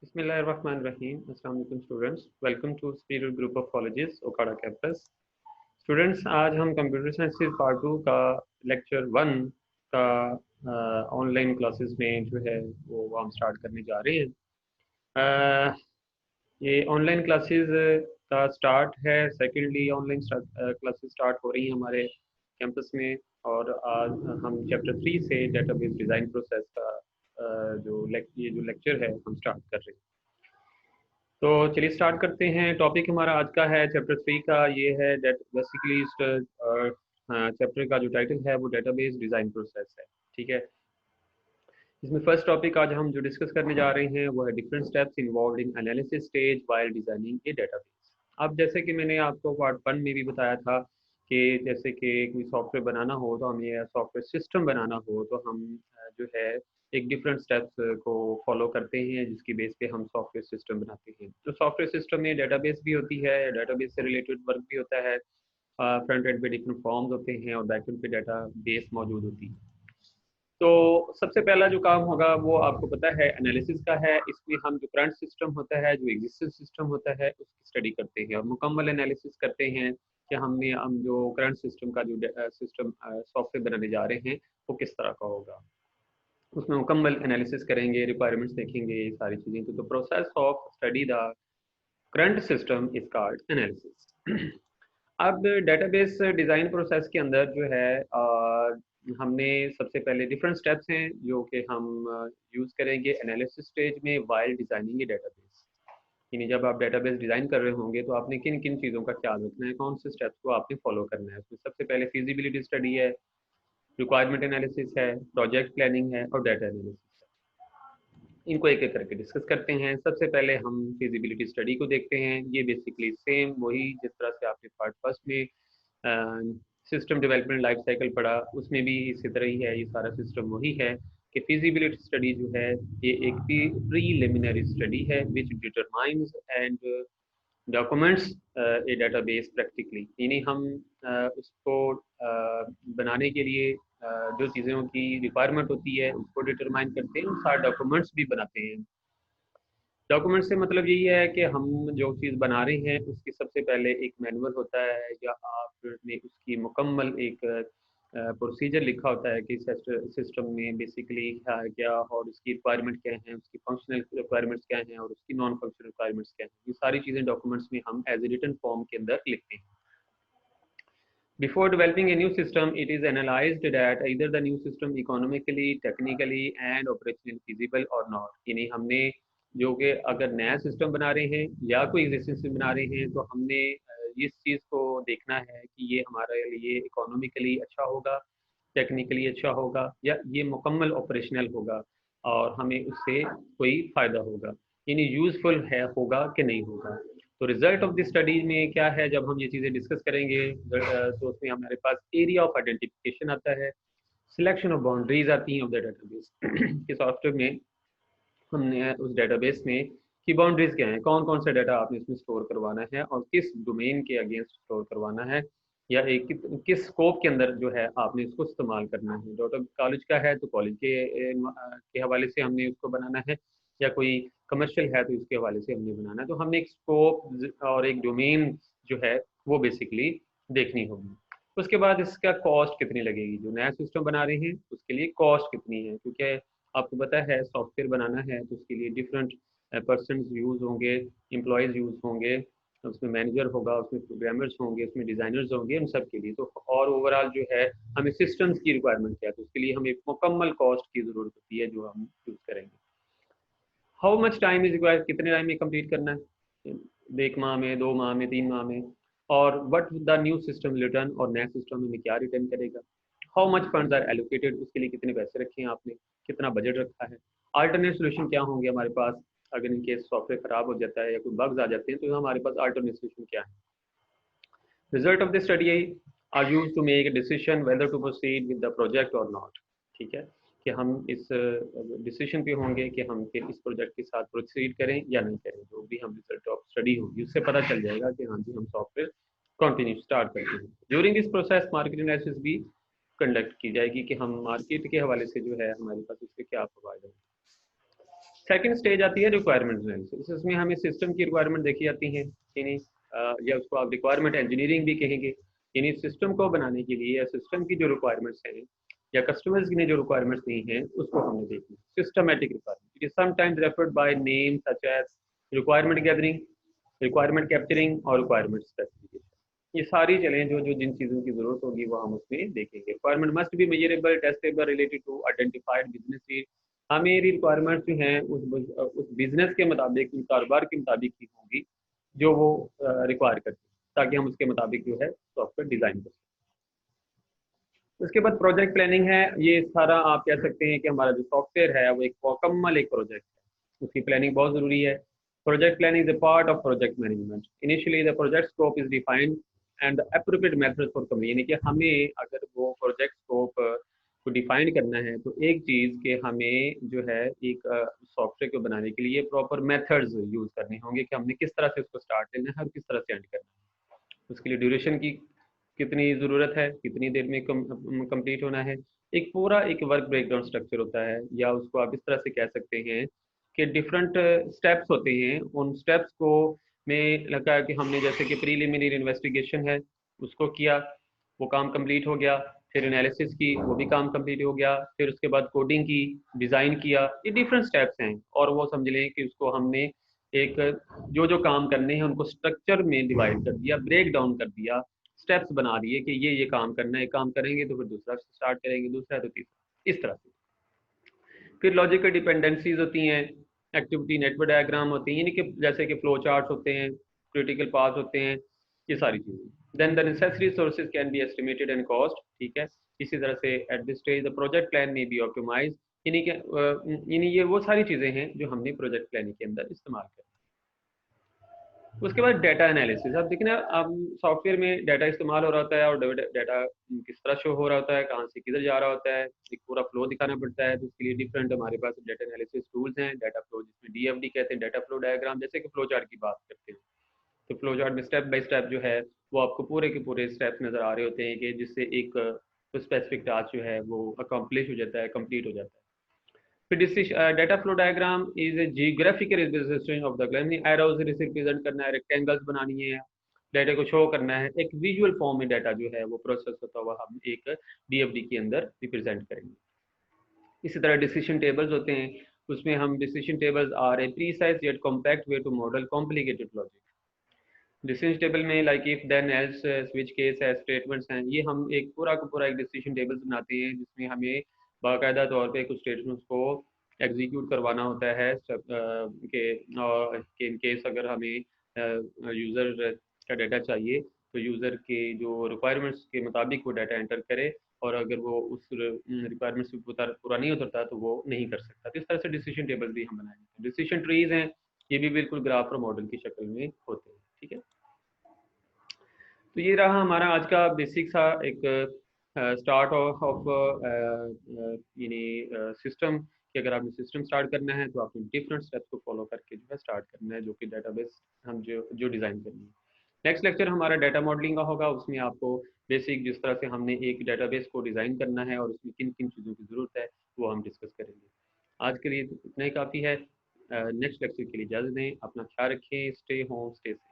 Bismillahirrahmanirrahim. Assalamu alaikum students. Welcome to Superior Group of Colleges, Okada campus. Students आज हम computer science part 2 का lecture 1 का online classes में जो है वो हम स्टार्ट करने जा रहे हैं। ये ऑनलाइन क्लासेस का स्टार्ट है। सेकेंडली ऑनलाइन क्लासेस स्टार्ट हो रही हैं हमारे कैंपस में और आज हम चैप्टर 3 से डेटाबेस डिज़ाइन प्रोसेस का ये जो लेक्चर है हम स्टार्ट कर रहे हैं। तो चलिए स्टार्ट करते हैं। टॉपिक हमारा आज का है चैप्टर 3 का, ये है बेसिकली चैप्टर का जो टाइटल है वो डेटाबेस डिज़ाइन प्रोसेस है। ठीक है, इसमें फर्स्ट टॉपिक आज हम जो डिस्कस करने जा रहे हैं वो है different steps involve in analysis stage while designing A database. अब जैसे कि मैंने आपको पार्ट 1 में भी बताया था कि जैसे कि कोई सॉफ्टवेयर बनाना हो तो हमें सॉफ्टवेयर सिस्टम बनाना हो तो हम जो है एक डिफरेंट स्टेप्स को फॉलो करते हैं जिसकी बेस पे हम सॉफ्टवेयर सिस्टम बनाते हैं। तो सॉफ्टवेयर सिस्टम में डेटाबेस भी होती है, डेटाबेस से रिलेटेड वर्क भी होता है, फ्रंट एंड पे डिफरेंट फॉर्म्स होते हैं और बैक एंड पे डेटाबेस मौजूद होती है। तो सबसे पहला जो काम होगा वो आपको पता है एनालिसिस का है। इसमें हम जो करंट सिस्टम होता है, जो एग्जिस्टिंग सिस्टम होता है उसकी स्टडी करते हैं और मुकम्मल एनालिसिस करते हैं कि हम जो करंट सिस्टम का जो सिस्टम सॉफ्टवेयर बनाने जा रहे हैं वो किस तरह का होगा। उसमें मुकम्मल एनालिसिस करेंगे, रिक्वायरमेंट्स देखेंगे, ये सारी चीज़ें। तो process of study the current system is called analysis. अब डेटाबेस डिज़ाइन प्रोसेस के अंदर जो है हमने सबसे पहले डिफरेंट स्टेप्स हैं जो कि हम यूज़ करेंगे एनालिसिस स्टेज में वाइल डिज़ाइनिंग ए डेटाबेस। यानी जब आप डेटाबेस डिज़ाइन कर रहे होंगे तो आपने किन किन चीज़ों का ख्याल रखना है, कौन से स्टेप्स को आपने फॉलो करना है। उसमें सबसे पहले फिजिबिलिटी स्टडी है, रिक्वायरमेंट एनालिसिस है, प्रोजेक्ट प्लानिंग है और डाटा एनालिसिस है। इनको एक एक करके डिस्कस करते हैं। सबसे पहले हम फिजिबिलिटी स्टडी को देखते हैं। ये बेसिकली सेम वही जिस तरह से आपने पार्ट फर्स्ट में सिस्टम डेवलपमेंट लाइफ साइकिल पढ़ा, उसमें भी इसी तरह ही है। ये सारा सिस्टम वही है कि फिजिबिलिटी स्टडी जो है ये एक प्रीलिमिनरी स्टडी है विच determines and documents A database practically. यानी हम उसको बनाने के लिए जो चीज़ों की रिक्वायरमेंट होती है उसको डिटरमाइन करते हैं, सारे डॉक्यूमेंट्स भी बनाते हैं। डॉक्यूमेंट से मतलब यही है कि हम जो चीज़ बना रहे हैं उसकी सबसे पहले एक मैनुअल होता है या आपने उसकी मुकम्मल एक प्रोसीजर लिखा होता है कि सिस्टम में बेसिकली क्या है क्या और उसकी रिक्वायरमेंट क्या है, उसकी फंक्शनल रिक्वायरमेंट्स क्या हैं और उसकी नॉन फंक्शनल रिक्वायरमेंट्स क्या हैं। ये सारी चीज़ें डॉक्यूमेंट्स में हम एज ए रिटन फॉर्म के अंदर लिखते हैं। Before developing a new system, it is analyzed that either the new system economically, technically and operationally feasible or not. यानी हमने जो कि अगर नया सिस्टम बना रहे हैं या कोई एग्जिस्टिंग सिस्टम बना रहे हैं तो हमने इस चीज़ को देखना है कि ये हमारे लिए इकोनॉमिकली अच्छा होगा, टेक्निकली अच्छा होगा या ये मुकम्मल ऑपरेशनल होगा और हमें उससे कोई फ़ायदा होगा, यानी यूज़फुल है होगा कि नहीं होगा। तो रिजल्ट ऑफ दिस स्टडी में क्या है, जब हम ये चीज़ें डिस्कस करेंगे तो उसमें हमारे पास एरिया ऑफ आइडेंटिफिकेशन आता है, सिलेक्शन ऑफ बाउंड्रीज आती हैं ऑफ द डेटाबेस कि सॉफ्टवेयर में हमने उस डेटाबेस में की बाउंड्रीज क्या हैं, कौन कौन सा डाटा आपने इसमें स्टोर करवाना है और किस डोमेन के अगेंस्ट स्टोर करवाना है या एक किस स्कोप के अंदर जो है आपने इसको इस्तेमाल करना है। डॉट कॉलेज का है तो कॉलेज के हवाले से हमने उसको बनाना है या कोई कमर्शियल है तो इसके हवाले से हमने बनाना है। तो हमने एक स्कोप और एक डोमेन जो है वो बेसिकली देखनी होगी। उसके बाद इसका कॉस्ट कितनी लगेगी, जो नया सिस्टम बना रहे हैं उसके लिए कॉस्ट कितनी है, क्योंकि आपको पता है सॉफ्टवेयर बनाना है तो उसके लिए डिफरेंट पर्सन यूज़ होंगे, एम्प्लॉयज़ यूज़ होंगे, उसमें मैनेजर होगा, उसमें प्रोग्रामर्स होंगे, उसमें डिज़ाइनर्स होंगे, उन सब के लिए। तो और ओवरऑल जो है हमें सिस्टम्स की रिक्वायरमेंट क्या है तो उसके लिए हमें मुकम्मल कॉस्ट की ज़रूरत होती है जो हम यूज़ करेंगे। How much time is required, कितने टाइम में कंप्लीट करना है, 1 माह में, 2 माह में, 3 माह में। और what the new system return, और नया सिस्टम हमें क्या रिटर्न करेगा। How much funds are allocated, उसके लिए कितने पैसे रखे हैं आपने, कितना बजट रखा है। अल्टरनेट सोल्यूशन क्या होंगे हमारे पास, अगर इनके सॉफ्टवेयर खराब हो जाता है या कोई बग्स आ जाते हैं तो हमारे पास अल्टरनेट सोल्यूशन क्या है। Result of the study are use to make a decision whether to proceed with the project और नॉट। ठीक है, कि हम इस डिसीजन पे होंगे कि हम फिर इस प्रोजेक्ट के साथ प्रोसीड करें या नहीं करें। जो भी हम रिजल्ट ऑफ स्टडी होगी उससे पता चल जाएगा कि हाँ जी हम सॉफ्टवेयर कंटिन्यू स्टार्ट करते हैं। During this process market analysis भी कंडक्ट की जाएगी कि हम मार्केट के हवाले से जो है हमारे पास उसके क्या प्रोवाइड है। सेकंड स्टेज आती है रिक्वायरमेंट एनालिसिस। इसमें हमें सिस्टम की रिक्वायरमेंट देखी जाती है कि नहीं, या उसको आप रिक्वायरमेंट इंजीनियरिंग भी कहेंगे। यानी सिस्टम को बनाने के लिए या सिस्टम की जो रिक्वायरमेंट्स हैं या कस्टमर्स ने जो रिक्वायरमेंट्स दी हैं उसको हमने देखी। Systematic requirement is sometimes referred by name such as requirement gathering, requirement capturing और रिक्वायरमेंट स्पेसिफिकेशन। ये सारी चलें जो जो जिन चीज़ों की जरूरत होगी वो हम उसमें देखेंगे। Requirement must be measurable, testable, related to identified business need. हमें रिक्वायरमेंट्स जो हैं उस बिजनेस के मुताबिक, उस कारोबार के मुताबिक ही होंगी जो वो रिक्वायर करते हैं, ताकि हम उसके मुताबिक जो है सॉफ्टवेयर डिजाइन कर सकें। उसके बाद प्रोजेक्ट प्लानिंग है। ये सारा आप कह सकते हैं कि हमारा जो सॉफ्टवेयर है वो एक मुकम्मल एक प्रोजेक्ट है, उसकी प्लानिंग बहुत ज़रूरी है। Project planning is a part of project management. Initially the project scope is defined and appropriate method for complete. यानी कि हमें अगर वो प्रोजेक्ट स्कोप को डिफाइन करना है तो एक चीज़ के हमें जो है एक सॉफ्टवेयर को बनाने के लिए प्रॉपर मेथड्स यूज़ करने होंगे कि हमने किस तरह से उसको स्टार्ट करना है और किस तरह से एंड करना है। उसके लिए ड्यूरेशन की कितनी ज़रूरत है, कितनी देर में कंप्लीट होना है। एक पूरा एक वर्क ब्रेकडाउन स्ट्रक्चर होता है, या उसको आप इस तरह से कह सकते हैं कि डिफरेंट स्टेप्स होते हैं। उन स्टेप्स को में लगा कि हमने जैसे कि प्रीलिमिनरी इन्वेस्टिगेशन है उसको किया, वो काम कंप्लीट हो गया। फिर एनालिसिस की, वो भी काम कंप्लीट हो गया। फिर उसके बाद कोडिंग की, डिज़ाइन किया। ये डिफरेंट स्टेप्स हैं और वो समझ लें कि उसको हमने एक जो जो काम करने हैं उनको स्ट्रक्चर में डिवाइड कर दिया, ब्रेक डाउन कर दिया, स्टेप्स बना दिए कि ये काम करना है, काम करेंगे तो फिर दूसरा स्टार्ट करेंगे, दूसरा तो तीसरा, इस तरह से। फिर लॉजिकल डिपेंडेंसीज होती हैं, एक्टिविटी नेटवर्क डायग्राम होती हैं, यानी कि जैसे कि फ्लो चार्ट होते हैं, क्रिटिकल पाथ होते हैं, ये सारी चीज़ें। Then the necessary sources can be estimated and cost. ठीक है, इसी तरह से at this stage the project plan में बी ऑप्टिमाइज। यानी कि यानी ये वो सारी चीज़ें हैं जो हमने प्रोजेक्ट प्लानिंग के अंदर इस्तेमाल करें। उसके बाद डाटा एनालिसिस। अब देखना, अब सॉफ्टवेयर में डाटा इस्तेमाल हो रहा होता है और डाटा किस तरह शो हो रहा होता है, कहाँ से किधर जा रहा होता है, एक पूरा फ्लो दिखाना पड़ता है। तो उसके लिए डिफरेंट हमारे पास डाटा एनालिसिस टूल्स हैं। डाटा फ्लो जिसमें डीएफडी कहते हैं, डाटा फ्लो डायग्राम, जैसे कि फ्लो चार्ट की बात करते हैं तो फ्लो चार्ट में स्टेप बाय स्टेप जो है वो आपको पूरे के पूरे स्टेप्स नज़र आ रहे होते हैं कि जिससे एक स्पेसिफिक टास्क जो है वो अकम्प्लिश हो जाता है, कंप्लीट हो जाता है। फिर data flow diagram is a geographical representation of the graph. Arrows represent करना है, रेक्टेंगल्स बनानी है, डाटा को शो करना है। एक विजुअल फॉर्म में डाटा जो है वो प्रोसेस होता हुआ हम एक डीएफडी के अंदर रिप्रेजेंट करेंगे। इसी तरह डिसीजन टेबल्स होते हैं, उसमें हम decision tables are a precise yet compact way to model complicated logic. Decision table में like if then else switch case है, स्टेटमेंट्स हैं, ये हम एक पूरा का पूरा एक डिसीजन टेबल्स बनाते हैं जिसमें हमें बाकायदा तौर पे कुछ स्टेटमेंट्स को एग्जीक्यूट करवाना होता है कि इन केस अगर हमें यूज़र का डाटा चाहिए तो यूज़र के जो रिक्वायरमेंट्स के मुताबिक वो डाटा एंटर करे, और अगर वो उस रिक्वायरमेंट्स से पूरा नहीं उतरता तो वो नहीं कर सकता। तो इस तरह से डिसीजन टेबल भी हम बनाए जाते हैं। डिसीजन ट्रीज हैं, ये भी बिल्कुल ग्राफ और मॉडल की शक्ल में होते हैं। ठीक है, तो ये रहा हमारा आज का बेसिक सा एक स्टार्ट ऑफ यानी सिस्टम कि अगर आपने सिस्टम स्टार्ट करना है तो आपने डिफरेंट स्टेप्स को फॉलो करके जो है स्टार्ट करना है, जो कि डेटाबेस हम जो डिज़ाइन करनी है। नेक्स्ट लेक्चर हमारा डाटा मॉडलिंग का होगा। उसमें आपको बेसिक जिस तरह से हमने एक डेटाबेस को डिज़ाइन करना है और उसमें किन किन चीज़ों की ज़रूरत है वो हम डिस्कस करेंगे। आज के लिए इतना ही काफ़ी है। नेक्स्ट लेक्चर के लिए इजाज़त दें। अपना ख्याल रखें। Stay home, stay safe.